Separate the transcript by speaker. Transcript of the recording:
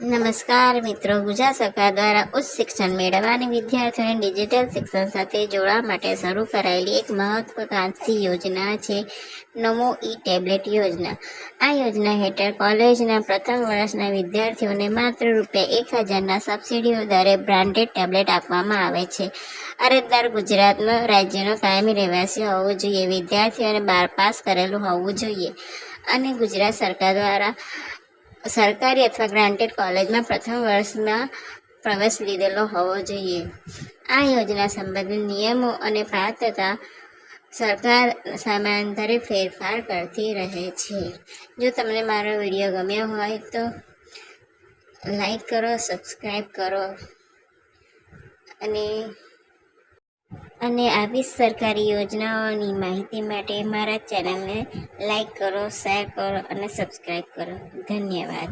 Speaker 1: નમસ્કાર મિત્રો, ગુજરાત સરકાર દ્વારા ઉચ્ચ શિક્ષણ મેળવવાની વિદ્યાર્થીઓને ડિજિટલ શિક્ષણ સાથે જોડવા માટે શરૂ કરાયેલી એક મહત્વાકાંક્ષી યોજના છે નમો ઈ-ટેબ્લેટ યોજના। આ યોજના હેઠળ કોલેજના પ્રથમ વર્ષના વિદ્યાર્થીઓને માત્ર ₹1000ના સબસિડી દરે બ્રાન્ડેડ ટેબ્લેટ આપવામાં આવે છે। અરજદાર ગુજરાતનો રાજ્યનો કાયમી રહેવાસી હોવું જોઈએ, વિદ્યાર્થીઓને 12 પાસ કરેલું હોવું જોઈએ અને ગુજરાત સરકાર દ્વારા સરકારી અથવા ગ્રાન્ટેડ કોલેજમાં પ્રથમ વર્ષમાં પ્રવેશ લીધેલો હોવો જોઈએ। આ યોજના સંબંધિત નિયમો અને પાત્રતા સરકાર સમયાંતરે ફેરફાર કરતી રહે છે। જો તમને મારો વિડીયો ગમ્યો હોય તો લાઈક કરો, સબસ્ક્રાઈબ કરો અને આવી સરકારી યોજનાઓની માહિતી માટે મારા ચેનલને લાઈક કરો, શેર કરો અને સબસ્ક્રાઈબ કરો। ધન્યવાદ।